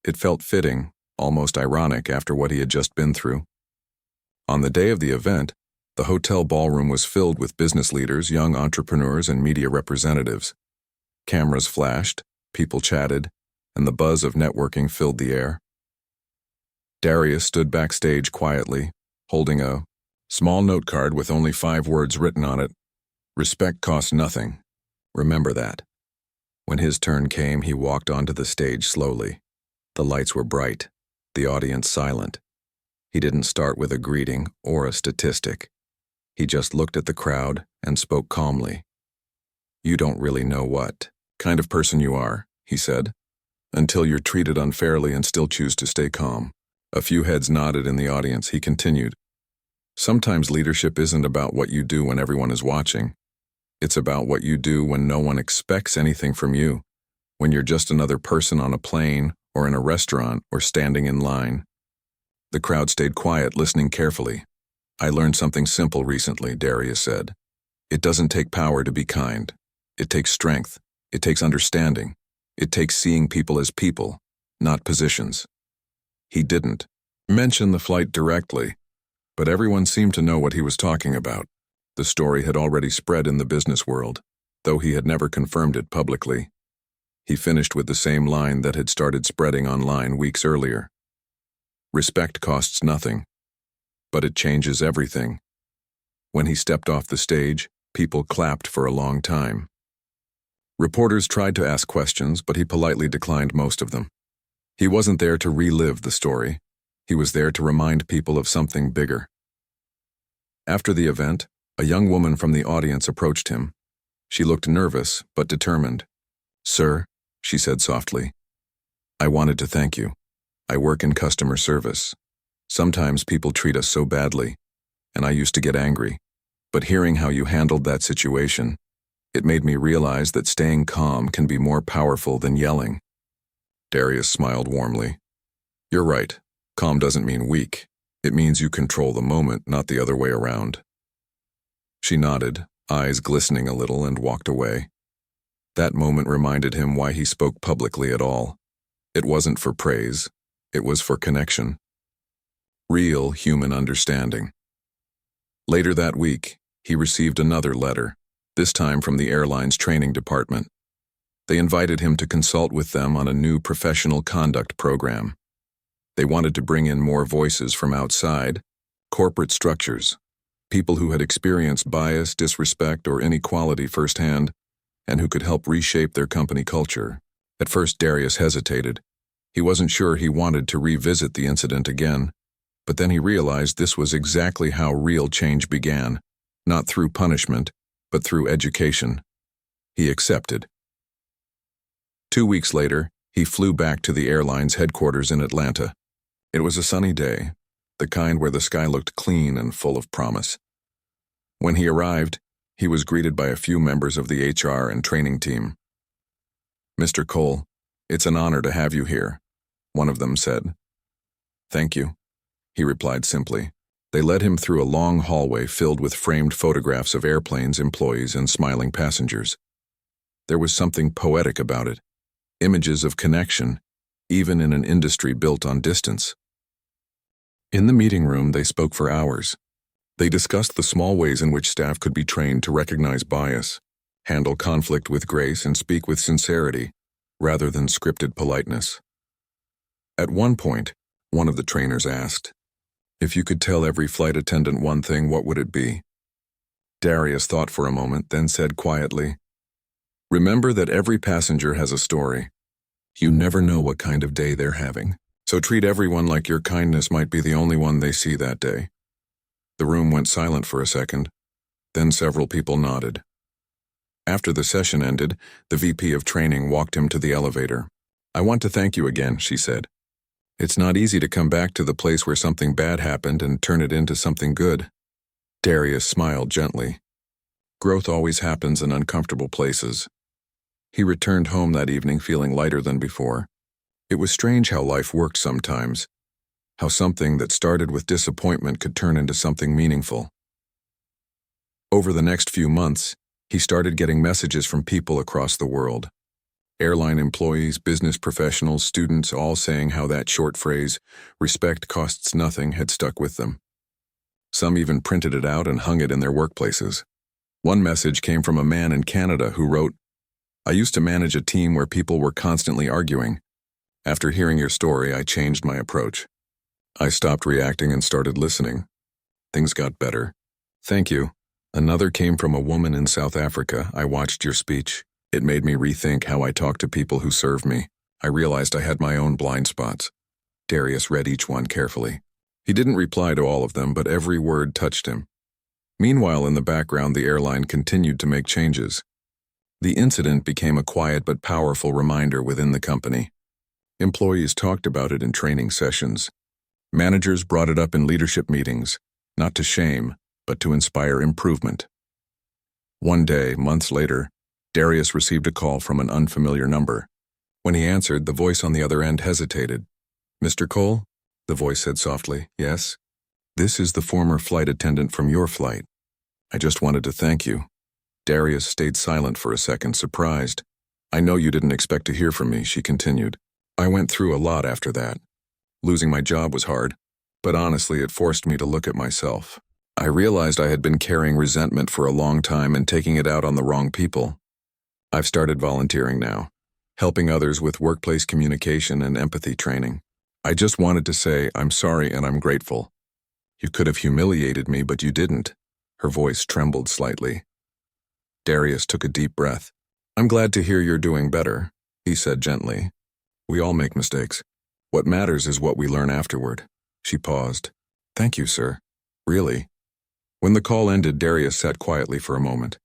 It felt fitting, almost ironic after what he had just been through. On the day of the event, the hotel ballroom was filled with business leaders, young entrepreneurs, and media representatives. Cameras flashed, people chatted, and the buzz of networking filled the air. Darius stood backstage quietly, holding a small note card with only 5 words written on it. Respect costs nothing. Remember that. When his turn came, he walked onto the stage slowly. The lights were bright, the audience silent. He didn't start with a greeting or a statistic. He just looked at the crowd and spoke calmly. "You don't really know what kind of person you are," he said, "until you're treated unfairly and still choose to stay calm." A few heads nodded in the audience. He continued, "Sometimes leadership isn't about what you do when everyone is watching. It's about what you do when no one expects anything from you, when you're just another person on a plane or in a restaurant or standing in line." The crowd stayed quiet, listening carefully. "I learned something simple recently," Darius said. "It doesn't take power to be kind. It takes strength. It takes understanding. It takes seeing people as people, not positions." He didn't mention the flight directly, but everyone seemed to know what he was talking about. The story had already spread in the business world, though he had never confirmed it publicly. He finished with the same line that had started spreading online weeks earlier. Respect costs nothing, but it changes everything. When he stepped off the stage, people clapped for a long time. Reporters tried to ask questions, but he politely declined most of them. He wasn't there to relive the story. He was there to remind people of something bigger. After the event, a young woman from the audience approached him. She looked nervous, but determined. "Sir," she said softly, "I wanted to thank you. I work in customer service. Sometimes people treat us so badly, and I used to get angry. But hearing how you handled that situation, it made me realize that staying calm can be more powerful than yelling." Darius smiled warmly. "You're right. Calm doesn't mean weak. It means you control the moment, not the other way around." She nodded, eyes glistening a little, and walked away. That moment reminded him why he spoke publicly at all. It wasn't for praise. It was for connection. Real human understanding. Later that week, he received another letter, this time from the airline's training department. They invited him to consult with them on a new professional conduct program. They wanted to bring in more voices from outside, corporate structures, people who had experienced bias, disrespect, or inequality firsthand, and who could help reshape their company culture. At first, Darius hesitated. He wasn't sure he wanted to revisit the incident again, but then he realized this was exactly how real change began, not through punishment, but through education. He accepted. 2 weeks later, he flew back to the airline's headquarters in Atlanta. It was a sunny day, the kind where the sky looked clean and full of promise. When he arrived, he was greeted by a few members of the HR and training team. "Mr. Cole, it's an honor to have you here," one of them said. "Thank you," he replied simply. They led him through a long hallway filled with framed photographs of airplanes, employees, and smiling passengers. There was something poetic about it, images of connection, even in an industry built on distance. In the meeting room, they spoke for hours. They discussed the small ways in which staff could be trained to recognize bias, handle conflict with grace, and speak with sincerity, rather than scripted politeness. At one point, one of the trainers asked, "If you could tell every flight attendant one thing, what would it be?" Darius thought for a moment, then said quietly, "Remember that every passenger has a story. You never know what kind of day they're having, so treat everyone like your kindness might be the only one they see that day." The room went silent for a second, then several people nodded. After the session ended, the VP of training walked him to the elevator. "I want to thank you again," she said. "It's not easy to come back to the place where something bad happened and turn it into something good." Darius smiled gently. Growth always happens in uncomfortable places. He returned home that evening feeling lighter than before. It was strange how life worked sometimes, how something that started with disappointment could turn into something meaningful. Over the next few months, he started getting messages from people across the world. Airline employees, business professionals, students, all saying how that short phrase, "respect costs nothing," had stuck with them. Some even printed it out and hung it in their workplaces. One message came from a man in Canada who wrote, "I used to manage a team where people were constantly arguing. After hearing your story, I changed my approach. I stopped reacting and started listening. Things got better. Thank you." Another came from a woman in South Africa. "I watched your speech. It made me rethink how I talk to people who serve me. I realized I had my own blind spots." Darius read each one carefully. He didn't reply to all of them, but every word touched him. Meanwhile, in the background, the airline continued to make changes. The incident became a quiet but powerful reminder within the company. Employees talked about it in training sessions. Managers brought it up in leadership meetings, not to shame, but to inspire improvement. One day, months later, Darius received a call from an unfamiliar number. When he answered, the voice on the other end hesitated. "Mr. Cole?" the voice said softly. "Yes? This is the former flight attendant from your flight. I just wanted to thank you." Darius stayed silent for a second, surprised. "I know you didn't expect to hear from me," she continued. "I went through a lot after that. Losing my job was hard, but honestly, it forced me to look at myself. I realized I had been carrying resentment for a long time and taking it out on the wrong people. I've started volunteering now, helping others with workplace communication and empathy training. I just wanted to say I'm sorry and I'm grateful. You could have humiliated me, but you didn't." Her voice trembled slightly. Darius took a deep breath. "I'm glad to hear you're doing better," he said gently. "We all make mistakes. What matters is what we learn afterward." She paused. "Thank you, sir. Really." When the call ended, Darius sat quietly for a moment.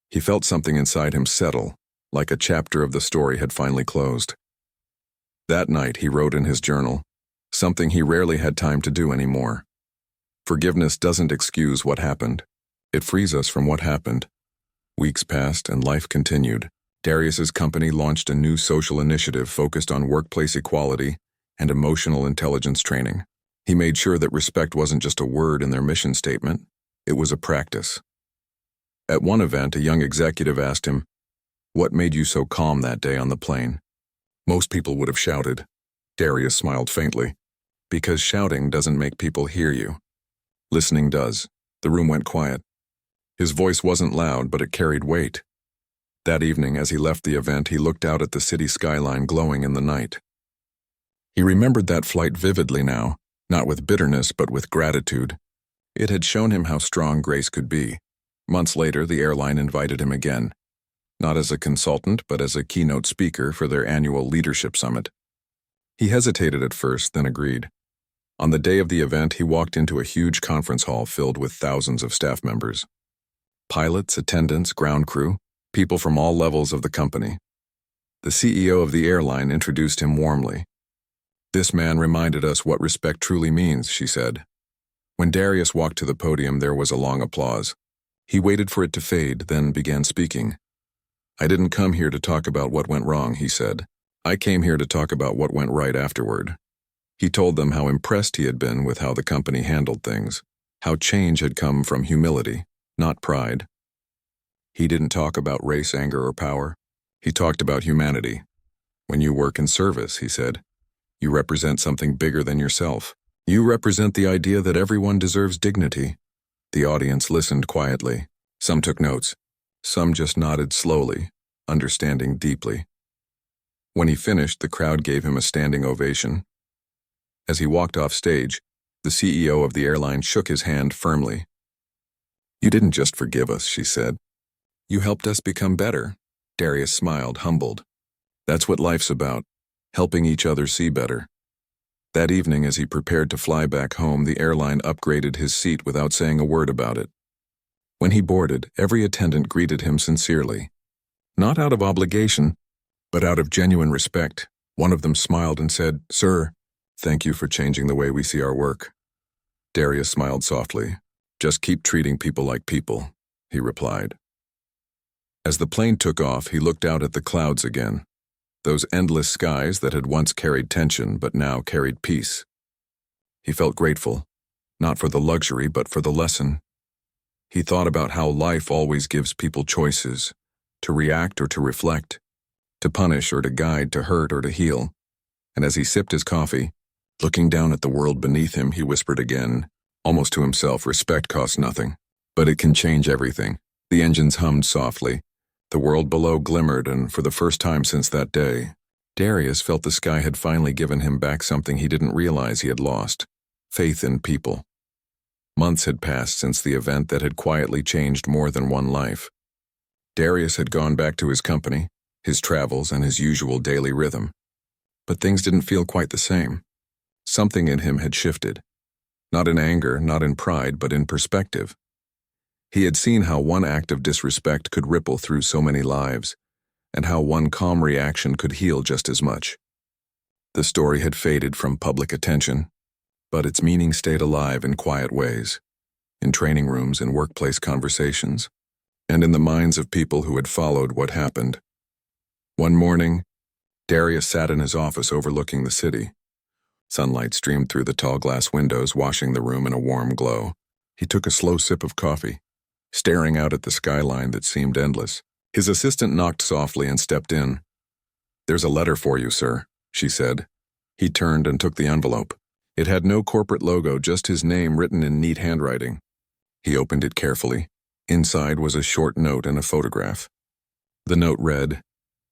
He felt something inside him settle, like a chapter of the story had finally closed. That night, he wrote in his journal, something he rarely had time to do anymore. Forgiveness doesn't excuse what happened. It frees us from what happened. Weeks passed and life continued. Darius's company launched a new social initiative focused on workplace equality and emotional intelligence training. He made sure that respect wasn't just a word in their mission statement, it was a practice. At one event, a young executive asked him, "What made you so calm that day on the plane?" Most people would have shouted. Darius smiled faintly. "Because shouting doesn't make people hear you. Listening does." The room went quiet. His voice wasn't loud, but it carried weight. That evening, as he left the event, he looked out at the city skyline glowing in the night. He remembered that flight vividly now, not with bitterness but with gratitude. It had shown him how strong grace could be. Months later, the airline invited him again, not as a consultant but as a keynote speaker for their annual leadership summit. He hesitated at first, then agreed. On the day of the event, he walked into a huge conference hall filled with thousands of staff members. Pilots, attendants, ground crew, people from all levels of the company. The CEO of the airline introduced him warmly. "This man reminded us what respect truly means," she said. When Darius walked to the podium, there was a long applause. He waited for it to fade, then began speaking. "I didn't come here to talk about what went wrong," he said. "I came here to talk about what went right afterward." He told them how impressed he had been with how the company handled things, how change had come from humility, not pride. He didn't talk about race, anger, or power. He talked about humanity. "When you work in service," he said, "you represent something bigger than yourself. You represent the idea that everyone deserves dignity." The audience listened quietly. Some took notes. Some just nodded slowly, understanding deeply. When he finished, the crowd gave him a standing ovation. As he walked off stage, the CEO of the airline shook his hand firmly. "You didn't just forgive us," she said. "You helped us become better." Darius smiled, humbled. That's what life's about, helping each other see better. That evening, as he prepared to fly back home, the airline upgraded his seat without saying a word about it. When he boarded, every attendant greeted him sincerely. Not out of obligation, but out of genuine respect. One of them smiled and said, "Sir, thank you for changing the way we see our work." Darius smiled softly. "Just keep treating people like people," he replied. As the plane took off, he looked out at the clouds again. Those endless skies that had once carried tension but now carried peace. He felt grateful, not for the luxury but for the lesson. He thought about how life always gives people choices, to react or to reflect, to punish or to guide, to hurt or to heal. And as he sipped his coffee, looking down at the world beneath him, he whispered again, almost to himself, "Respect costs nothing, but it can change everything." The engines hummed softly. The world below glimmered, and for the first time since that day, Darius felt the sky had finally given him back something he didn't realize he had lost: faith in people. Months had passed since the event that had quietly changed more than one life. Darius had gone back to his company, his travels, and his usual daily rhythm. But things didn't feel quite the same. Something in him had shifted. Not in anger, not in pride, but in perspective. He had seen how one act of disrespect could ripple through so many lives, and how one calm reaction could heal just as much. The story had faded from public attention, but its meaning stayed alive in quiet ways, in training rooms and workplace conversations, and in the minds of people who had followed what happened. One morning, Darius sat in his office overlooking the city. Sunlight streamed through the tall glass windows, washing the room in a warm glow. He took a slow sip of coffee, staring out at the skyline that seemed endless. His assistant knocked softly and stepped in. "There's a letter for you, sir," she said. He turned and took the envelope. It had no corporate logo, just his name written in neat handwriting. He opened it carefully. Inside was a short note and a photograph. The note read,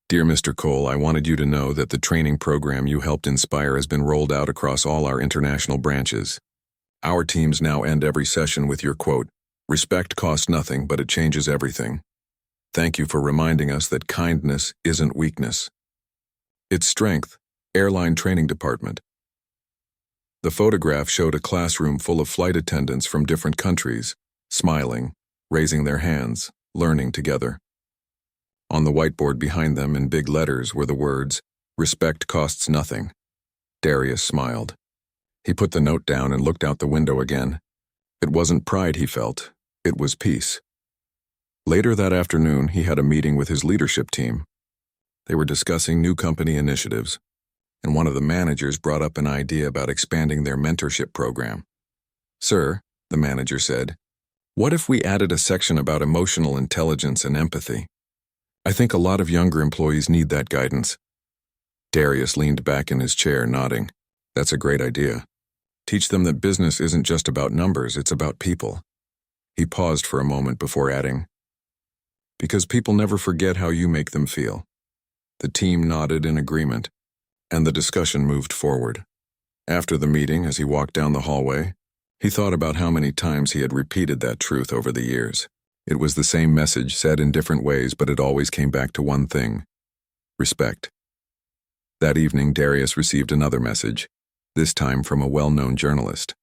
"Dear Mr. Cole, I wanted you to know that the training program you helped inspire has been rolled out across all our international branches. Our teams now end every session with your quote, 'Respect costs nothing, but it changes everything.' Thank you for reminding us that kindness isn't weakness. It's strength." Airline Training Department. The photograph showed a classroom full of flight attendants from different countries, smiling, raising their hands, learning together. On the whiteboard behind them in big letters were the words, "Respect costs nothing." Darius smiled. He put the note down and looked out the window again. It wasn't pride he felt, it was peace. Later that afternoon, he had a meeting with his leadership team. They were discussing new company initiatives, and one of the managers brought up an idea about expanding their mentorship program. "Sir," the manager said, "what if we added a section about emotional intelligence and empathy? I think a lot of younger employees need that guidance." Darius leaned back in his chair, nodding. "That's a great idea. Teach them that business isn't just about numbers, it's about people." He paused for a moment before adding, "Because people never forget how you make them feel." The team nodded in agreement. and the discussion moved forward. After the meeting, as he walked down the hallway, he thought about how many times he had repeated that truth over the years. It was the same message said in different ways, but it always came back to one thing: respect. That evening, Darius received another message, this time from a well-known journalist.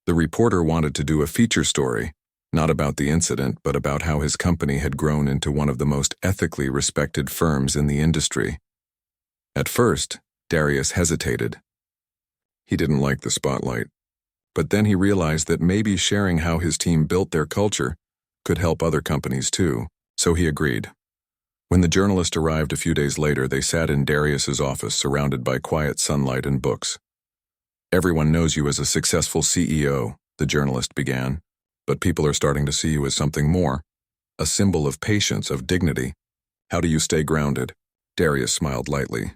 The reporter wanted to do a feature story, not about the incident, but about how his company had grown into one of the most ethically respected firms in the industry. At first, Darius hesitated. He didn't like the spotlight, but then he realized that maybe sharing how his team built their culture could help other companies too, so he agreed. When the journalist arrived a few days later, they sat in Darius's office surrounded by quiet sunlight and books. "Everyone knows you as a successful CEO," the journalist began, "but people are starting to see you as something more, a symbol of patience, of dignity. How do you stay grounded?" Darius smiled lightly.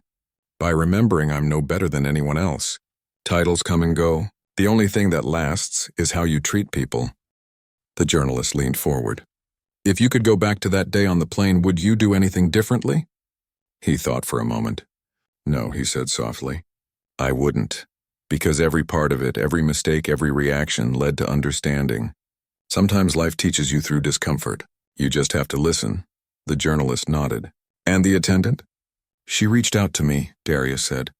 "By remembering I'm no better than anyone else. Titles come and go. The only thing that lasts is how you treat people." The journalist leaned forward. "If you could go back to that day on the plane, would you do anything differently?" He thought for a moment. "No," he said softly. "I wouldn't. Because every part of it, every mistake, every reaction led to understanding. Sometimes life teaches you through discomfort. You just have to listen." The journalist nodded. "And the attendant?" "She reached out to me," Darius said.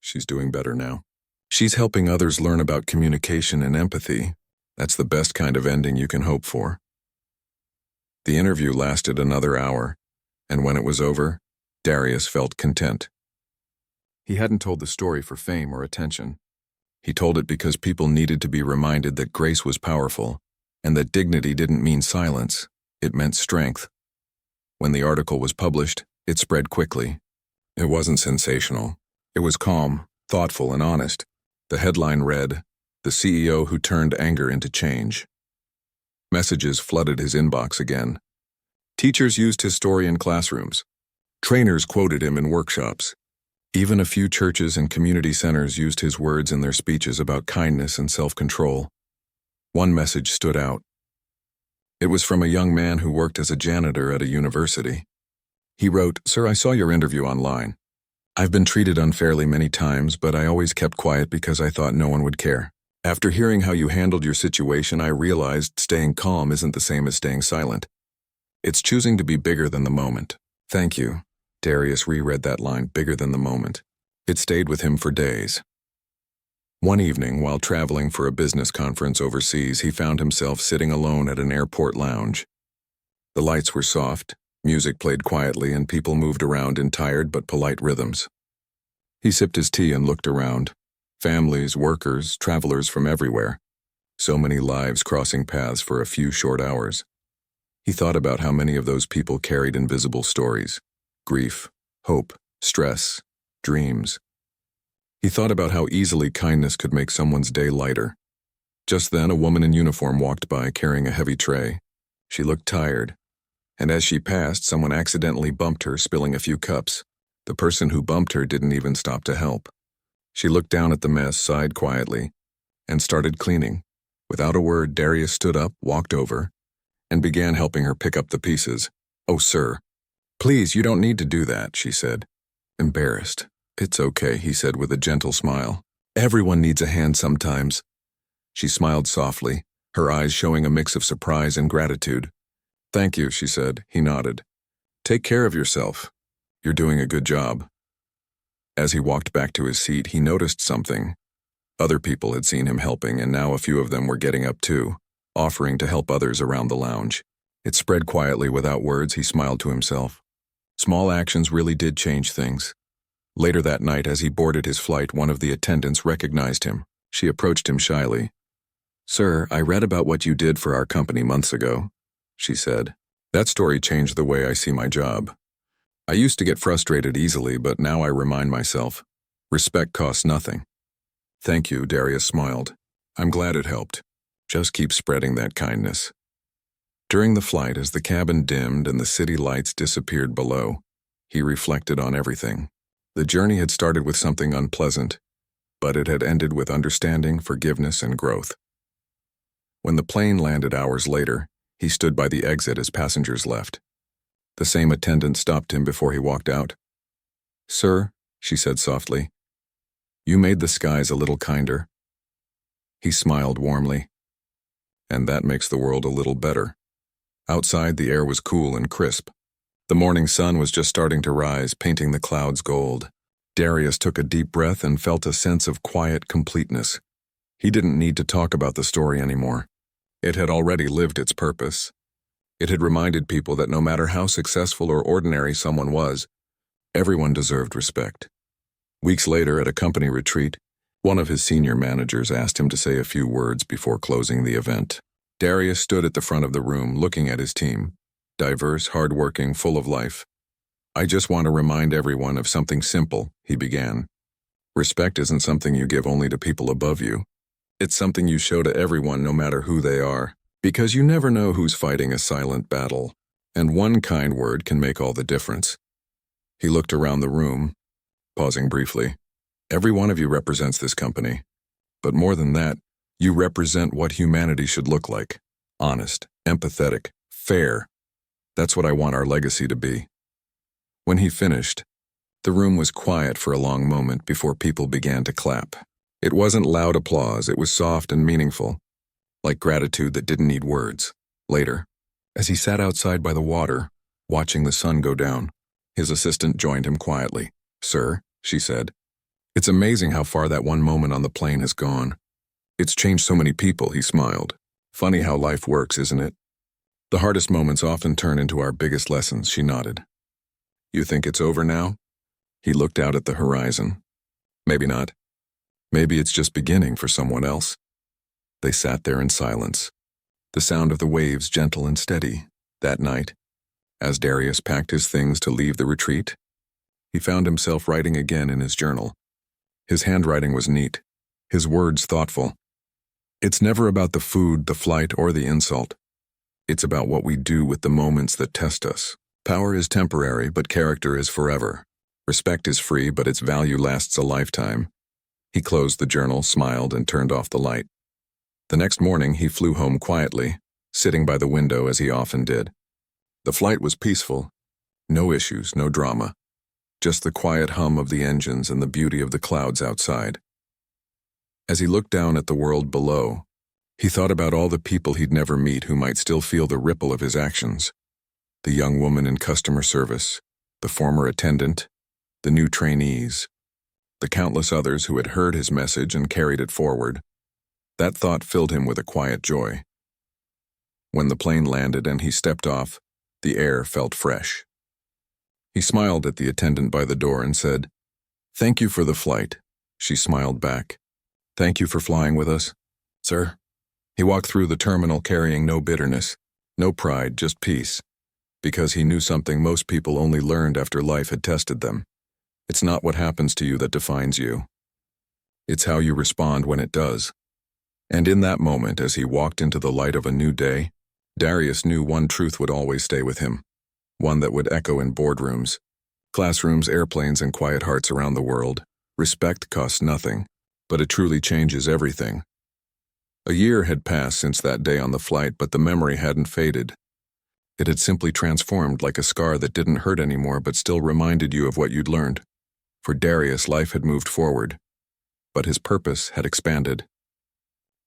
"She's doing better now. She's helping others learn about communication and empathy. That's the best kind of ending you can hope for." The interview lasted another hour, and when it was over, Darius felt content. He hadn't told the story for fame or attention. He told it because people needed to be reminded that grace was powerful, and that dignity didn't mean silence, it meant strength. When the article was published, it spread quickly. It wasn't sensational. It was calm, thoughtful, and honest. The headline read, "The CEO Who Turned Anger into Change." Messages flooded his inbox again. Teachers used his story in classrooms. Trainers quoted him in workshops. Even a few churches and community centers used his words in their speeches about kindness and self-control. One message stood out. It was from a young man who worked as a janitor at a university. He wrote, "Sir, I saw your interview online. I've been treated unfairly many times, but I always kept quiet because I thought no one would care. After hearing how you handled your situation, I realized staying calm isn't the same as staying silent. It's choosing to be bigger than the moment. Thank you." Darius reread that line, "bigger than the moment." It stayed with him for days. One evening, while traveling for a business conference overseas, he found himself sitting alone at an airport lounge. The lights were soft, music played quietly, and people moved around in tired but polite rhythms. He sipped his tea and looked around. Families, workers, travelers from everywhere. So many lives crossing paths for a few short hours. He thought about how many of those people carried invisible stories: grief, hope, stress, dreams. He thought about how easily kindness could make someone's day lighter. Just then, a woman in uniform walked by carrying a heavy tray. She looked tired, and as she passed, someone accidentally bumped her, spilling a few cups. The person who bumped her didn't even stop to help. She looked down at the mess, sighed quietly, and started cleaning. Without a word, Darius stood up, walked over, and began helping her pick up the pieces. "Oh, sir. Please, you don't need to do that," she said, embarrassed. "It's okay," he said with a gentle smile. "Everyone needs a hand sometimes." She smiled softly, her eyes showing a mix of surprise and gratitude. "Thank you," she said. He nodded. "Take care of yourself. You're doing a good job." As he walked back to his seat, he noticed something. Other people had seen him helping, and now a few of them were getting up too, offering to help others around the lounge. It spread quietly without words. He smiled to himself. Small actions really did change things. Later that night, as he boarded his flight, one of the attendants recognized him. She approached him shyly. "Sir, I read about what you did for our company months ago," she said. "That story changed the way I see my job. I used to get frustrated easily, but now I remind myself, respect costs nothing." "Thank you," Darius smiled. "I'm glad it helped. Just keep spreading that kindness." During the flight, as the cabin dimmed and the city lights disappeared below, he reflected on everything. The journey had started with something unpleasant, but it had ended with understanding, forgiveness, and growth. When the plane landed hours later, he stood by the exit as passengers left. The same attendant stopped him before he walked out. "Sir," she said softly. You made the skies a little kinder. He smiled warmly. And that makes the world a little better. Outside, the air was cool and crisp. The morning sun was just starting to rise, painting the clouds gold. Darius took a deep breath and felt a sense of quiet completeness. He didn't need to talk about the story anymore. It had already lived its purpose. It had reminded people that no matter how successful or ordinary someone was, everyone deserved respect. Weeks later, at a company retreat, one of his senior managers asked him to say a few words before closing the event. Darius stood at the front of the room, looking at his team. Diverse, hardworking, full of life. I just want to remind everyone of something simple, he began. Respect isn't something you give only to people above you. It's something you show to everyone no matter who they are, because you never know who's fighting a silent battle, and one kind word can make all the difference. He looked around the room, pausing briefly. Every one of you represents this company. But more than that, you represent what humanity should look like. Honest, empathetic, fair. That's what I want our legacy to be. When he finished, the room was quiet for a long moment before people began to clap. It wasn't loud applause, it was soft and meaningful, like gratitude that didn't need words. Later, as he sat outside by the water, watching the sun go down, his assistant joined him quietly. Sir, she said, it's amazing how far that one moment on the plane has gone. It's changed so many people, he smiled. Funny how life works, isn't it? The hardest moments often turn into our biggest lessons, she nodded. You think it's over now? He looked out at the horizon. Maybe not. Maybe it's just beginning for someone else. They sat there in silence, the sound of the waves gentle and steady. That night, as Darius packed his things to leave the retreat, he found himself writing again in his journal. His handwriting was neat, his words thoughtful. It's never about the food, the flight, or the insult. It's about what we do with the moments that test us. Power is temporary, but character is forever. Respect is free, but its value lasts a lifetime. He closed the journal, smiled, and turned off the light. The next morning, he flew home quietly, sitting by the window as he often did. The flight was peaceful. No issues, no drama. Just the quiet hum of the engines and the beauty of the clouds outside. As he looked down at the world below, he thought about all the people he'd never meet who might still feel the ripple of his actions. The young woman in customer service, the former attendant, the new trainees, the countless others who had heard his message and carried it forward. That thought filled him with a quiet joy. When the plane landed and he stepped off, the air felt fresh. He smiled at the attendant by the door and said, "Thank you for the flight." She smiled back. "Thank you for flying with us, sir." He walked through the terminal carrying no bitterness, no pride, just peace, because he knew something most people only learned after life had tested them. It's not what happens to you that defines you. It's how you respond when it does. And in that moment, as he walked into the light of a new day, Darius knew one truth would always stay with him, one that would echo in boardrooms, classrooms, airplanes, and quiet hearts around the world. Respect costs nothing, but it truly changes everything. A year had passed since that day on the flight, but the memory hadn't faded. It had simply transformed like a scar that didn't hurt anymore but still reminded you of what you'd learned. For Darius, life had moved forward, but his purpose had expanded.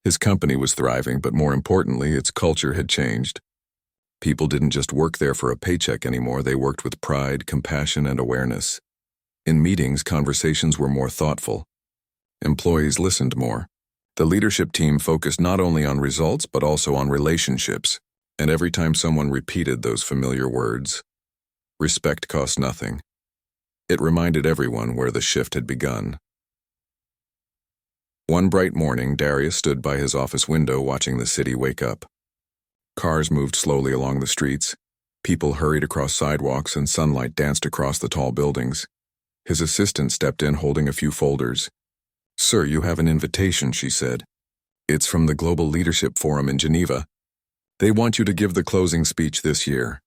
His company was thriving, but more importantly, its culture had changed. People didn't just work there for a paycheck anymore, they worked with pride, compassion, and awareness. In meetings, conversations were more thoughtful. Employees listened more. The leadership team focused not only on results but also on relationships, and every time someone repeated those familiar words, respect cost nothing, it reminded everyone where the shift had begun. One bright morning, Darius stood by his office window watching the city wake up. Cars moved slowly along the streets, people hurried across sidewalks, and sunlight danced across the tall buildings. His assistant stepped in holding a few folders. "Sir, you have an invitation," she said. "It's from the Global Leadership Forum in Geneva. They want you to give the closing speech this year."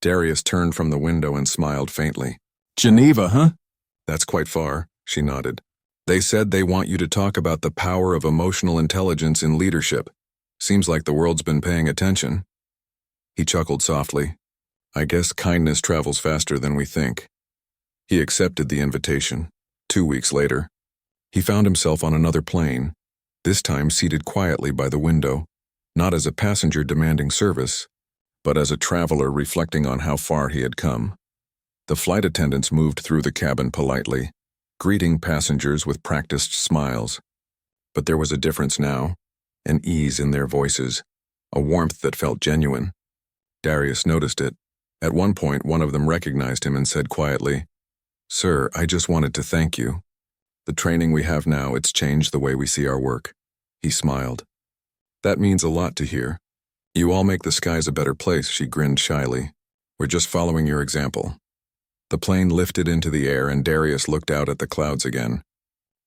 Darius turned from the window and smiled faintly. "Geneva, huh?" "That's quite far," she nodded. "They said they want you to talk about the power of emotional intelligence in leadership. Seems like the world's been paying attention." He chuckled softly. "I guess kindness travels faster than we think." He accepted the invitation. 2 weeks later, he found himself on another plane, this time seated quietly by the window, not as a passenger demanding service, but as a traveler reflecting on how far he had come. The flight attendants moved through the cabin politely, greeting passengers with practiced smiles. But there was a difference now, an ease in their voices, a warmth that felt genuine. Darius noticed it. At one point, one of them recognized him and said quietly, "Sir, I just wanted to thank you. The training we have now, it's changed the way we see our work." He smiled. "That means a lot to hear. You all make the skies a better place," she grinned shyly. "We're just following your example." The plane lifted into the air and Darius looked out at the clouds again.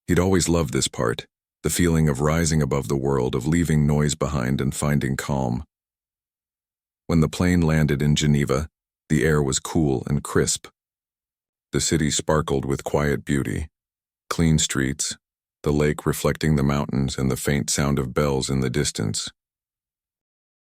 He'd always loved this part, the feeling of rising above the world, of leaving noise behind and finding calm. When the plane landed in Geneva, the air was cool and crisp. The city sparkled with quiet beauty. Clean streets, the lake reflecting the mountains, and the faint sound of bells in the distance.